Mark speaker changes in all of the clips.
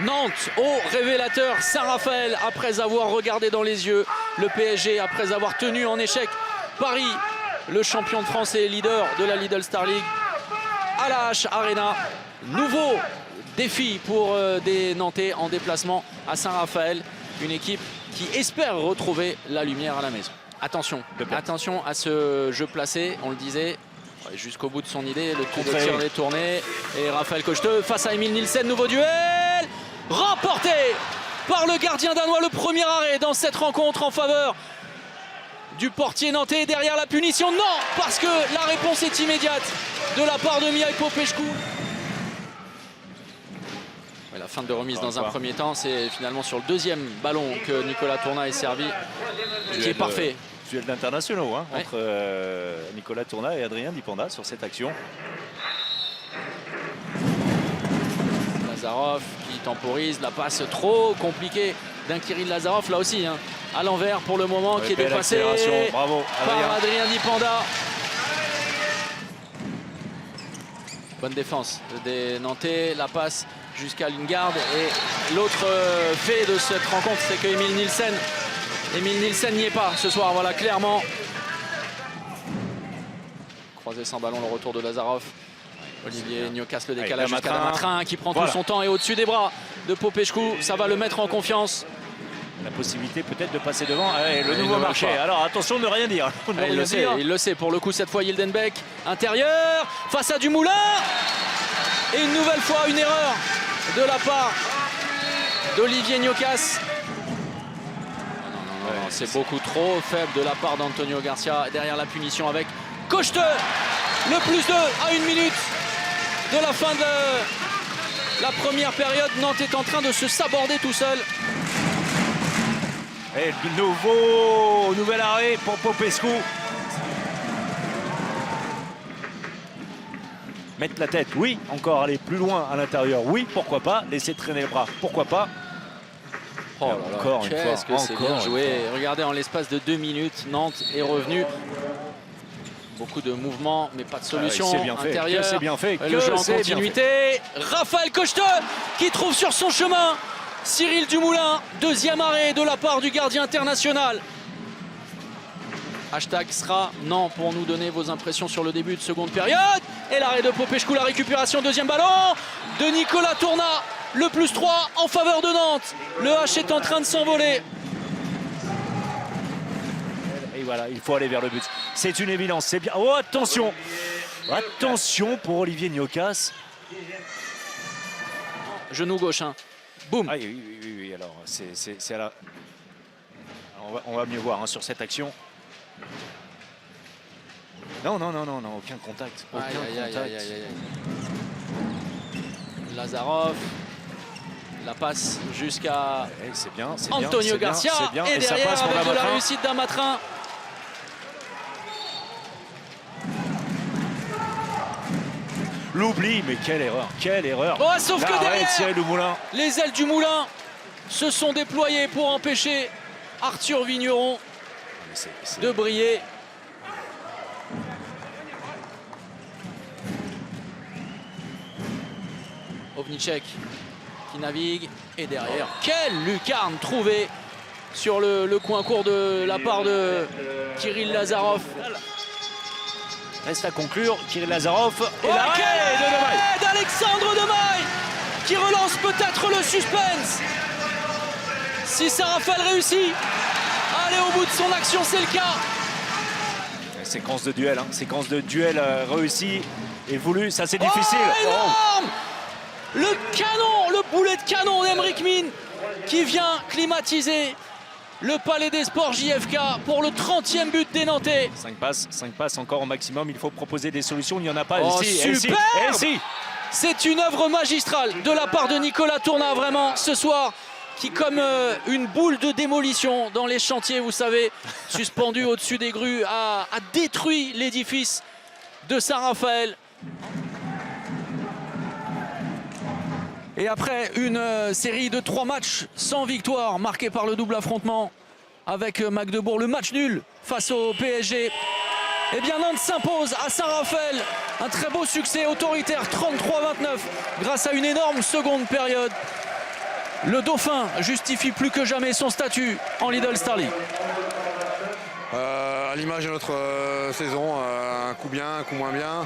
Speaker 1: Nantes au révélateur Saint-Raphaël après avoir regardé dans les yeux le PSG, après avoir tenu en échec Paris, le champion de France et leader de la Lidl Star League à la H Arena. Nouveau défi pour des Nantais en déplacement à Saint-Raphaël, une équipe qui espère retrouver la lumière à la maison. Attention, attention à ce jeu placé, on le disait, jusqu'au bout de son idée, le coup de tir détourné. Et Raphaël Cocheteux face à Emil Nielsen, nouveau duel, remporté par le gardien danois, le premier arrêt dans cette rencontre en faveur du portier nantais. Derrière la punition, non, parce que la réponse est immédiate de la part de Mihai Popescu. La fin de remise dans un premier temps, c'est finalement sur le deuxième ballon que Nicolas Tourna est servi, qui est parfait.
Speaker 2: Duel d'internationaux entre Nicolas Tourna et Adrien Dipanda sur cette action.
Speaker 1: Lazarov qui temporise, la passe trop compliquée d'un Kirill Lazarov, là aussi à l'envers pour le moment, qui est dépassé par Adrien Dipanda. Bonne défense des Nantais, la passe jusqu'à Lingard, et l'autre fait de cette rencontre, c'est que Emil Nielsen n'y est pas ce soir, voilà, clairement. Croisé sans ballon, le retour de Lazarov. Olivier Niokas, le décalage jusqu'à Damatrin qui prend tout son temps et au-dessus des bras de Popescu, ça va le mettre en confiance.
Speaker 2: La possibilité peut-être de passer devant, et le nouveau marché. Alors attention de ne rien dire.
Speaker 1: Il le sait, pour le coup cette fois Yildenbeck, intérieur, face à Dumoulin. Et une nouvelle fois une erreur de la part d'Olivier Niokas. C'est beaucoup trop faible de la part d'Antonio Garcia. Derrière la punition avec Cocheteux, le +2 à 1 minute de la fin de la première période. Nantes est en train de se saborder tout seul.
Speaker 2: Et nouvel arrêt pour Popescu. Mettre la tête, oui. Encore aller plus loin à l'intérieur, oui. Pourquoi pas. Laisser traîner le bras, pourquoi pas.
Speaker 1: Oh là là, encore une fois. Qu'est-ce que c'est bien joué. Regardez, en l'espace de 2 minutes, Nantes est revenu. Beaucoup de mouvements, mais pas de solution intérieure.
Speaker 2: C'est bien fait.
Speaker 1: Le jeu en continuité. Raphaël Cocheteux qui trouve sur son chemin Cyril Dumoulin. Deuxième arrêt de la part du gardien international. Hashtag sera non pour nous donner vos impressions sur le début de seconde période. Et l'arrêt de Popescu, la récupération, deuxième ballon de Nicolas Tourna. Le +3 en faveur de Nantes. Le H est en train de s'envoler.
Speaker 2: Et voilà, il faut aller vers le but. C'est une évidence, c'est bien. Oh, attention! Attention pour Olivier Niokas.
Speaker 1: Genou gauche, boum.
Speaker 2: Ah, oui, alors c'est à la... On va mieux voir sur cette action. Non, aucun contact.
Speaker 1: Lazarov, la passe jusqu'à Antonio Garcia, et derrière ça passe avec de la réussite d'Damatrin.
Speaker 2: L'oubli, mais quelle erreur.
Speaker 1: Oh, sauf que derrière, les ailes du Moulin se sont déployées pour empêcher Arthur Vigneron de briller. Ovnicek qui navigue, et derrière, quelle lucarne trouvée sur le coin court de la part de Kirill Lazarov.
Speaker 2: Reste à conclure, Kirill Lazarov. Et
Speaker 1: l'arrêt d'Alexandre Demaille qui relance peut-être le suspense. Si Saint-Raphaël réussit à aller au bout de son action, c'est le cas.
Speaker 2: Séquence de duel, séquence de duel réussie et voulue, ça c'est difficile.
Speaker 1: Énorme. Le canon, le boulet de canon d'Emeric Min qui vient climatiser le Palais des Sports JFK pour le 30e but des Nantais.
Speaker 2: 5 passes encore au maximum, il faut proposer des solutions, il n'y en a pas.
Speaker 1: Super. C'est une œuvre magistrale de la part de Nicolas Tourna, vraiment, ce soir, qui, comme une boule de démolition dans les chantiers, vous savez, suspendu au-dessus des grues, a détruit l'édifice de Saint-Raphaël. Et après une série de 3 matchs sans victoire, marqués par le double affrontement avec Magdebourg, le match nul face au PSG, eh bien Nantes s'impose à Saint-Raphaël. Un très beau succès autoritaire, 33-29, grâce à une énorme seconde période Le Dauphin justifie plus que jamais son statut en Lidl Star League.
Speaker 3: À l'image de notre saison, un coup bien, un coup moins bien.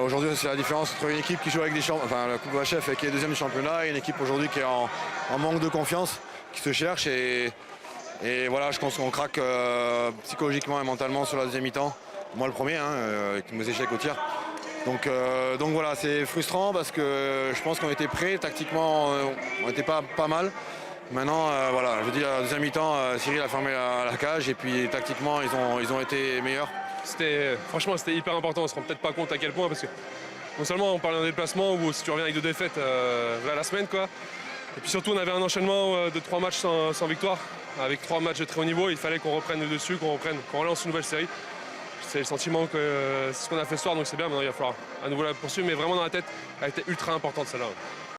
Speaker 3: Aujourd'hui, c'est la différence entre une équipe qui joue avec des champions, enfin la Coupe HF et qui est deuxième du championnat, et une équipe aujourd'hui qui est en manque de confiance, qui se cherche. Et voilà, je pense qu'on craque psychologiquement et mentalement sur la deuxième mi-temps. Moi le premier, avec mes échecs au tir. Donc voilà, c'est frustrant parce que je pense qu'on était prêts, tactiquement on n'était pas mal. Maintenant, voilà, je dis à la deuxième mi-temps, Cyril a fermé la cage et puis tactiquement ils ont été meilleurs.
Speaker 4: Franchement, c'était hyper important, on se rend peut-être pas compte à quel point parce que non seulement on parle d'un déplacement où si tu reviens avec 2 défaites la semaine quoi. Et puis surtout on avait un enchaînement de 3 matchs sans victoire, avec 3 matchs de très haut niveau, il fallait qu'on reprenne le dessus, qu'on relance une nouvelle série. C'est le sentiment que c'est ce qu'on a fait ce soir, donc c'est bien, maintenant il va falloir à nouveau la poursuivre, mais vraiment dans la tête, elle était ultra importante celle-là.